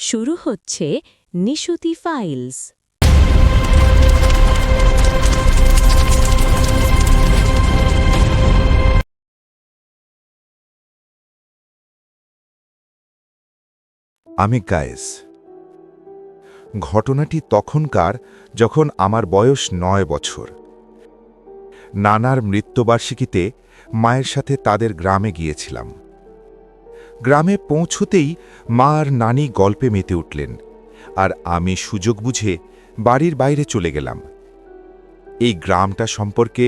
শুরু হচ্ছে নিশুতি ফাইলস। আমি গায়েস। ঘটনাটি তখনকার যখন আমার বয়স ৯ বছর। নানার মৃত্যুবার্ষিকীতে মায়ের সাথে তাদের গ্রামে গিয়েছিলাম। গ্রামে পৌঁছতেই মা আর নানি গল্পে মেতে উঠলেন, আর আমি সুযোগ বুঝে বাড়ির বাইরে চলে গেলাম। এই গ্রামটা সম্পর্কে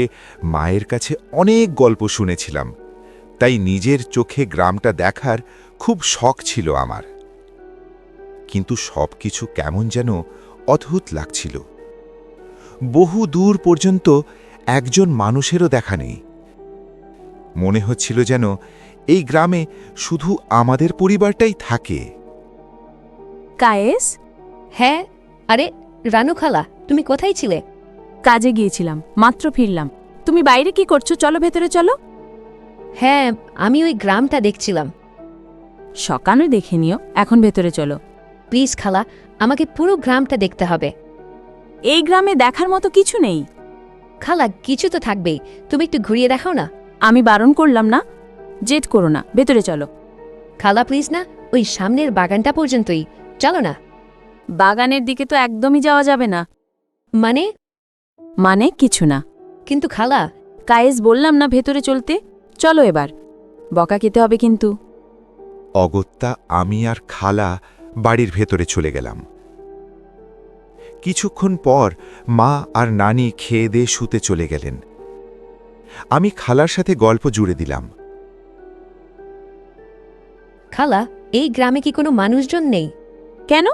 মায়ের কাছে অনেক গল্প শুনেছিলাম, তাই নিজের চোখে গ্রামটা দেখার খুব শখ ছিল আমার। কিন্তু সবকিছু কেমন যেন অদ্ভুত লাগছিল। বহু দূর পর্যন্ত একজন মানুষেরও দেখা নেই। মনে হচ্ছিল যেন এই গ্রামে শুধু আমাদের পরিবারটাই থাকে। কায়েস, হ্যাঁ, আরে রানু খালা, তুমি কোথায় ছিলে? কাজে গিয়েছিলাম, মাত্র ফিরলাম। তুমি বাইরে কি করছো? চলো ভেতরে চলো। হ্যাঁ, আমি ওই গ্রামটা দেখছিলাম। সকালে দেখে নিও, এখন ভেতরে চলো। প্লিজ খালা, আমাকে পুরো গ্রামটা দেখতে হবে। এই গ্রামে দেখার মতো কিছু নেই। খালা, কিছু তো থাকবেই, তুমি একটু ঘুরিয়ে দেখাও না। আমি বারণ করলাম না, জেদ করো না, ভেতরে চলো। খালা প্লিজ না, ওই সামনের বাগানটা পর্যন্তই, চলো না। বাগানের দিকে তো একদমই যাওয়া যাবে না। মানে কিছু না। কিন্তু খালা, কায়েস, বললাম না ভেতরে চলতে। চলো এবার, বকা খেতে হবে কিন্তু। অগত্যা আমি আর খালা বাড়ির ভেতরে চলে গেলাম। কিছুক্ষণ পর মা আর নানি খেয়ে দিয়ে শুতে চলে গেলেন। আমি খালার সাথে গল্প জুড়ে দিলাম। খালা, এই গ্রামে কি কোনো মানুষজন নেই? কেন?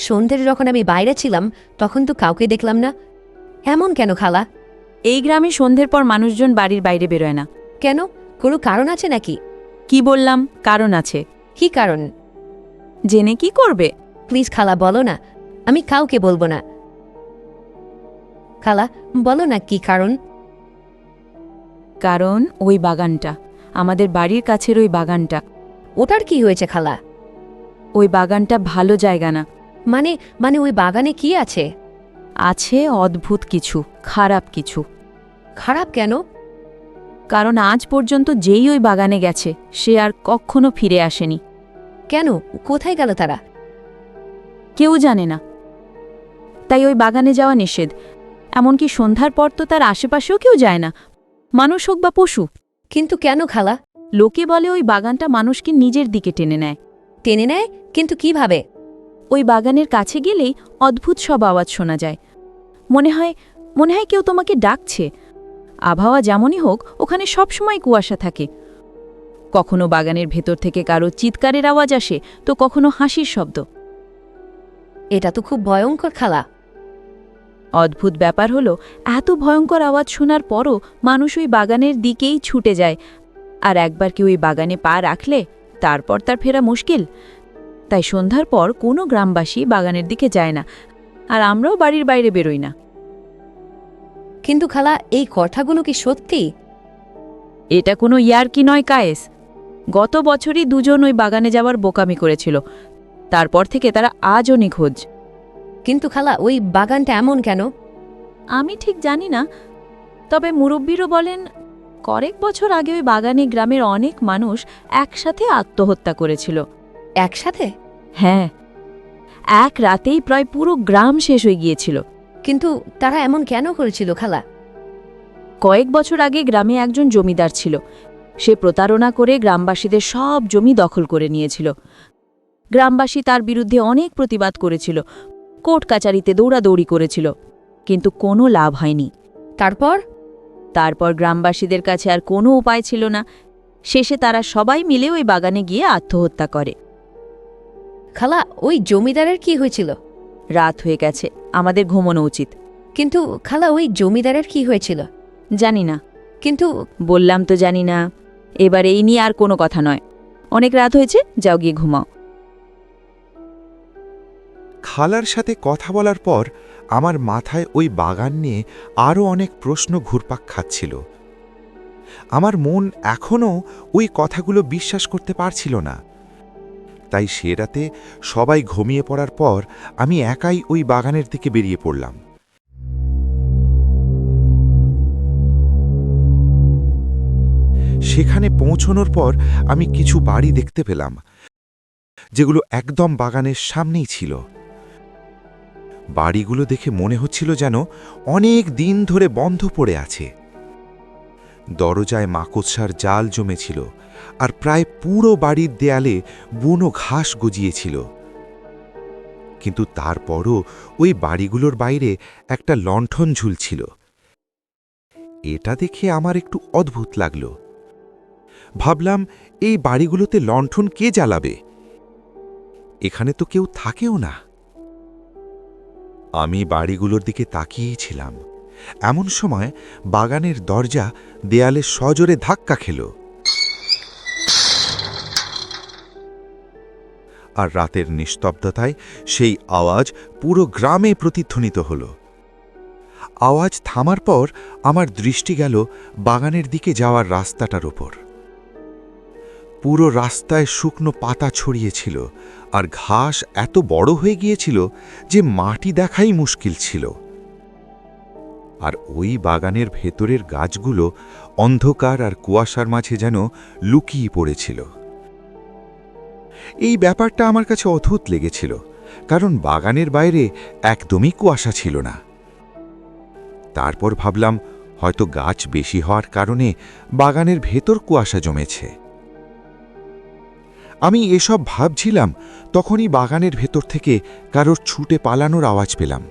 সন্ধ্যের যখন আমি বাইরে ছিলাম তখন তো কাউকে দেখলাম না। এমন কেন খালা? এই গ্রামে সন্ধ্যের পর মানুষজন বাড়ির বাইরে বেরোয় না। কেন? কোনো কারণ আছে নাকি? কি বললাম? কারণ আছে। কি কারণ? জেনে কি করবে? প্লিজ খালা, বলো না, আমি কাউকে বলবো না। খালা, বলো না কি কারণ। কারণ ওই বাগানটা, আমাদের বাড়ির কাছের ওই বাগানটা। ওটার কি হয়েছে খালা? ওই বাগানটা ভালো জায়গা না। মানে মানে ওই বাগানে কি আছে? আছে অদ্ভুত কিছু, খারাপ কিছু। খারাপ কেন? কারণ আজ পর্যন্ত যেই ওই বাগানে গেছে সে আর কখনো ফিরে আসেনি। কেন? কোথায় গেল তারা? কেউ জানে না। তাই ওই বাগানে যাওয়া নিষেধ। এমনকি সন্ধ্যার পর তো তার আশেপাশেও কেউ যায় না, মানুষ হোক বা পশু। কিন্তু কেন খালা? লোকে বলে ওই বাগানটা মানুষকে নিজের দিকে টেনে নেয়। টেনে নেয়? কিন্তু কিভাবে? ওই বাগানের কাছে গেলেই অদ্ভুত সব আওয়াজ শোনা যায়। মনে হয় কেউ তোমাকে ডাকছে। আবহাওয়া যেমনই হোক, ওখানে সবসময় কুয়াশা থাকে। কখনো বাগানের ভেতর থেকে কারো চিৎকারের আওয়াজ আসে, তো কখনো হাসির শব্দ। এটা তো খুব ভয়ঙ্কর খালা। অদ্ভুত ব্যাপার হলো, এত ভয়ঙ্কর আওয়াজ শোনার পরও মানুষ ওই বাগানের দিকেই ছুটে যায়। আর একবার কি ওই বাগানে পা রাখলে তারপর তার ফেরা মুশকিল। তাই সন্ধ্যার পর কোনো গ্রামবাসী বাগানের দিকে যায় না, আর আমরাও বাড়ির বাইরে বেরোই না। কিন্তু খালা, এই কথাগুলো কি সত্যি? এটা কোনো ইয়ার্কি নয় কায়েস। গত বছরই দুজন ওই বাগানে যাওয়ার বোকামি করেছিল, তারপর থেকে তারা আজও নিখোঁজ। কিন্তু খালা, ওই বাগানটা এমন কেন? আমি ঠিক জানি না, তবে মুরব্বীরও বলেন কয়েক বছর আগে ওই বাগানে গ্রামের অনেক মানুষ একসাথে আত্মহত্যা করেছিল। একসাথে? হ্যাঁ, এক রাতেই প্রায় পুরো গ্রাম শেষ হয়ে গিয়েছিল। কিন্তু তারা এমন কেন করেছিল খালা? কয়েক বছর আগে গ্রামে একজন জমিদার ছিল। সে প্রতারণা করে গ্রামবাসীদের সব জমি দখল করে নিয়েছিল। গ্রামবাসী তার বিরুদ্ধে অনেক প্রতিবাদ করেছিল, কোর্ট কাচারিতে দৌড়াদৌড়ি করেছিল, কিন্তু কোনো লাভ হয়নি। তারপর গ্রামবাসীদের কাছে আর কোনো উপায় ছিল না। শেষে তারা সবাই মিলে ওই বাগানে গিয়ে আত্মহত্যা করে। খালা, ওই জমিদারের কি হয়েছিল? রাত হয়ে গেছে, আমাদের ঘুমানো উচিত। কিন্তু খালা, ওই জমিদারের কি হয়েছিল? জানি না। কিন্তু বললাম তো জানি না। এবার এই নিয়ে আর কোনো কথা নয়। অনেক রাত হয়েছে, যাও গিয়ে ঘুমাও। খালার সাথে কথা বলার পর আমার মাথায় ওই বাগান নিয়ে আরও অনেক প্রশ্ন ঘুরপাক খাচ্ছিল। আমার মন এখনও ওই কথাগুলো বিশ্বাস করতে পারছিল না। তাই সে রাতে সবাই ঘুমিয়ে পড়ার পর আমি একাই ওই বাগানের দিকে বেরিয়ে পড়লাম। সেখানে পৌঁছানোর পর আমি কিছু বাড়ি দেখতে পেলাম, যেগুলো একদম বাগানের সামনেই ছিল। বাড়িগুলো দেখে মনে হচ্ছিল যেন অনেক দিন ধরে বন্ধ পড়ে আছে। দরজায় মাকড়সার জাল জমেছিল, আর প্রায় পুরো বাড়ির দেয়ালে বুনো ঘাস গজিয়েছিল। কিন্তু তারপরও ওই বাড়িগুলোর বাইরে একটা লণ্ঠন ঝুলছিল। এটা দেখে আমার একটু অদ্ভুত লাগল। ভাবলাম, এই বাড়িগুলোতে লণ্ঠন কে জ্বালাবে? এখানে তো কেউ থাকেও না। আমি বাড়িগুলোর দিকে তাকিয়েই ছিলাম। এমন সময় বাগানের দরজা দেয়ালে সজোরে ধাক্কা খেল, আর রাতের নিস্তব্ধতায় সেই আওয়াজ পুরো গ্রামে প্রতিধ্বনিত হল। আওয়াজ থামার পর আমার দৃষ্টি গেল বাগানের দিকে যাওয়ার রাস্তাটার ওপর। পুরো রাস্তায় শুকনো পাতা ছড়িয়েছিল, আর ঘাস এত বড় হয়ে গিয়েছিল যে মাটি দেখাই মুশকিল ছিল। আর ওই বাগানের ভেতরের গাছগুলো অন্ধকার আর কুয়াশার মাঝে যেন লুকিয়ে পড়েছিল। এই ব্যাপারটা আমার কাছে অদ্ভুত লেগেছিল, কারণ বাগানের বাইরে একদমই কুয়াশা ছিল না। তারপর ভাবলাম, হয়তো গাছ বেশি হওয়ার কারণে বাগানের ভেতর কুয়াশা জমেছে। আমি এসব ভাবছিলাম, তখনই বাগানের ভেতর থেকে কারোর ছুটে পালানোর আওয়াজ পেলাম।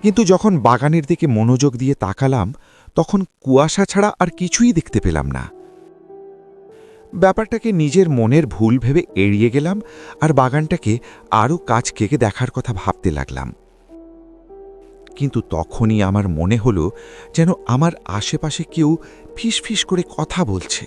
কিন্তু যখন বাগানের দিকে মনোযোগ দিয়ে তাকালাম, তখন কুয়াশা ছাড়া আর কিছুই দেখতে পেলাম না। ব্যাপারটাকে নিজের মনের ভুল ভেবে এড়িয়ে গেলাম, আর বাগানটাকে আরও কাছ থেকে দেখার কথা ভাবতে লাগলাম। কিন্তু তখনই আমার মনে হলো যেন আমার আশেপাশে কেউ ফিসফিস করে কথা বলছে।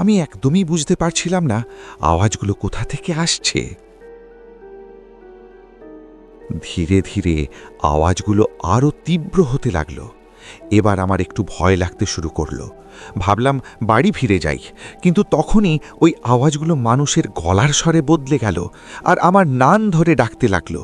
আমি একদমই বুঝতে পারছিলাম না আওয়াজগুলো কোথা থেকে আসছে। ধীরে ধীরে আওয়াজগুলো আরও তীব্র হতে লাগলো। এবার আমার একটু ভয় লাগতে শুরু করলো। ভাবলাম বাড়ি ফিরে যাই, কিন্তু তখনই ওই আওয়াজগুলো মানুষের গলার স্বরে বদলে গেল, আর আমার নাম ধরে ডাকতে লাগলো।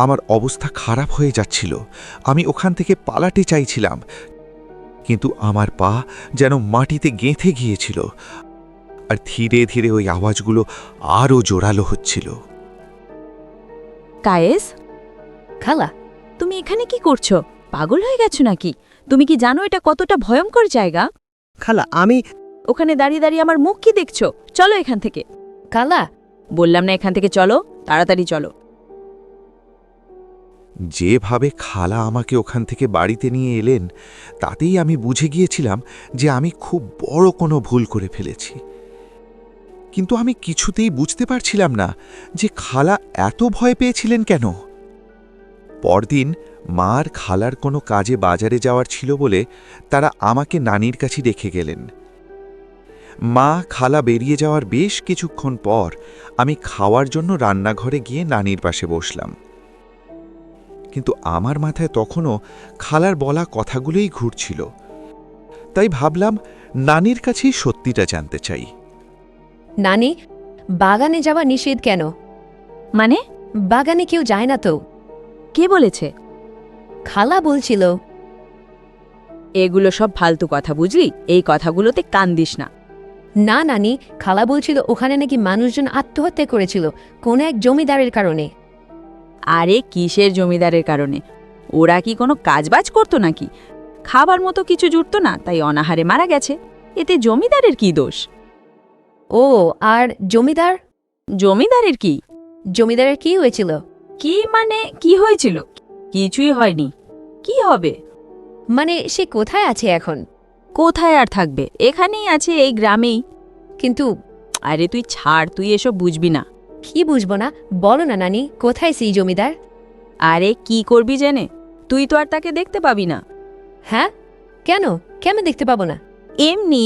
আমার অবস্থা খারাপ হয়ে যাচ্ছিল। আমি ওখান থেকে পালাতে চাইছিলাম, কিন্তু আমার পা যেন মাটিতে গেঁথে গিয়েছিল, আর ধীরে ধীরে ওই আওয়াজগুলো আরও জোরালো হচ্ছিল। কায়েস, খালা, তুমি এখানে কি করছো? পাগল হয়ে গেছো নাকি? তুমি কি জানো এটা কতটা ভয়ঙ্কর জায়গা? খালা, আমি ওখানে দাঁড়িয়ে দাঁড়িয়ে আমার মুখ কি দেখছো? চলো এখান থেকে। খালা, বললাম না এখান থেকে চলো, তাড়াতাড়ি চলো। যেভাবে খালা আমাকে ওখান থেকে বাড়িতে নিয়ে এলেন, তাতেই আমি বুঝে গিয়েছিলাম যে আমি খুব বড় কোনো ভুল করে ফেলেছি। কিন্তু আমি কিছুতেই বুঝতে পারছিলাম না যে খালা এত ভয় পেয়েছিলেন কেন। পরদিন মার খালার কোনো কাজে বাজারে যাওয়ার ছিল বলে তারা আমাকে নানির কাছে রেখে গেলেন। মা খালা বেরিয়ে যাওয়ার বেশ কিছুক্ষণ পর আমি খাওয়ার জন্য রান্নাঘরে গিয়ে নানির পাশে বসলাম। কিন্তু আমার মাথায় তখনও খালার বলা কথাগুলোই ঘুরছিল। তাই ভাবলাম নানির কাছেই সত্যিটা জানতে চাই। নানি, বাগানে যাওয়া নিষেধ কেন? মানে? বাগানে কেউ যায় না তো। কে বলেছে? খালা বলছিল। এগুলো সব ফালতু কথা, বুঝলি? এই কথাগুলোতে কান দিস না। না নানি, খালা বলছিল ওখানে নাকি মানুষজন আত্মহত্যা করেছিল কোনো এক জমিদারের কারণে। আরে কিসের জমিদারের কারণে? ওরা কি কোনো কাজবাজ করতো নাকি? খাবার মতো কিছু জুটতো না, তাই অনাহারে মারা গেছে। এতে জমিদারের কি দোষ? ও, আর জমিদার? জমিদারের কি? জমিদারের কি হয়েছিল? কি মানে কি হয়েছিল? কিছুই হয়নি। কি হবে? মানে সে কোথায় আছে এখন? কোথায় আর থাকবে? এখানেই আছে, এই গ্রামেই। কিন্তু আরে তুই ছাড়, তুই এসব বুঝবি না। কি বুঝবো না? বলো না নানি, কোথায় সেই জমিদার? আরে কি করবি জেনে? তুই তো আর তাকে দেখতে পাবি না। হ্যাঁ, কেন কেন দেখতে পাবো না? এমনি।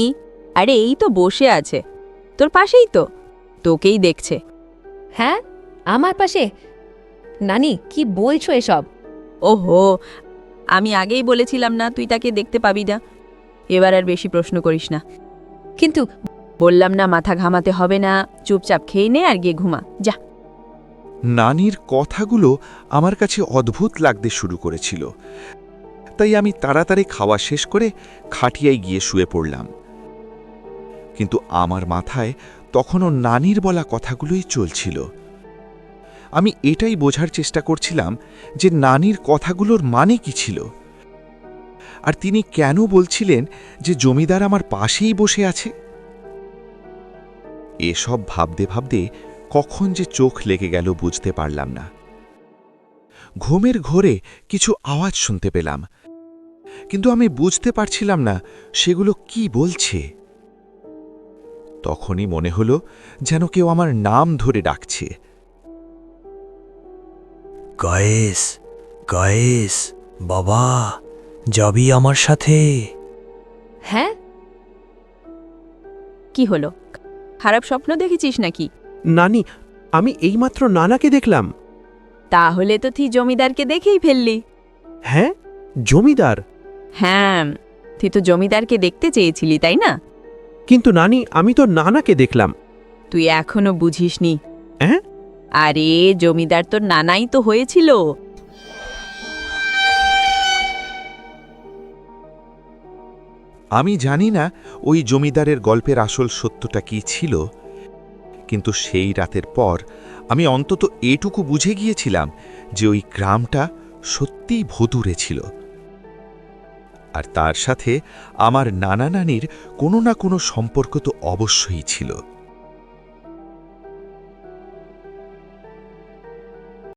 আরে এই তো বসে আছে, তোর পাশেই তো, তোকেই দেখছে। হ্যাঁ, আমার পাশে? নানি, কি বলছো এসব? ওহো, আমি আগেই বলেছিলাম না তুই তাকে দেখতে পাবি না। এবার আর বেশি প্রশ্ন করিস না। কিন্তু বললাম না মাথা ঘামাতে হবে না, চুপচাপ খেয়ে নে আর গিয়ে ঘুমা যা। নানির কথাগুলো আমার কাছে অদ্ভুত লাগতে শুরু করেছিল, তাই আমি তাড়াতাড়ি খাওয়া শেষ করে খাটিয়ায় গিয়ে শুয়ে পড়লাম। কিন্তু আমার মাথায় তখনও নানির বলা কথাগুলোই চলছিল। আমি এটাই বোঝার চেষ্টা করছিলাম যে নানির কথাগুলোর মানে কি ছিল, আর তিনি কেন বলছিলেন যে জমিদার আমার পাশেই বসে আছে। এসব ভাবতে ভাবতে কখন যে চোখ লেগে গেল বুঝতে পারলাম না। ঘুমের ঘোরে কিছু আওয়াজ শুনতে পেলাম, কিন্তু আমি বুঝতে পারছিলাম না সেগুলো কি বলছে। তখনই মনে হলো যেন কেউ আমার নাম ধরে ডাকছে। গায়েস, গায়েস, বাবা, যাবি আমার সাথে? হ্যাঁ, কি হলো, খারাপ স্বপ্ন দেখেছিস নাকি? নানি, আমি এইমাত্র নানাকে দেখলাম। তাহলে তো তুই জমিদারকে দেখেই ফেললি। হ্যাঁ, জমিদার? হ্যাঁ, তুই তো জমিদারকে দেখতে চেয়েছিলি তাই না? কিন্তু নানি, আমি তো নানাকে দেখলাম। তুই এখনো বুঝিসনি। হ্যাঁ? আরে জমিদার তোর নানাই তো হয়েছিল। আমি জানি না ওই জমিদারের গল্পের আসল সত্যটা কি ছিল, কিন্তু সেই রাতের পর আমি অন্তত এটুকু বুঝে গিয়েছিলাম যে ওই গ্রামটা সত্যিই ভুতুড়ে ছিল, আর তার সাথে আমার নানা নানির কোনো না কোনো সম্পর্ক তো অবশ্যই ছিল।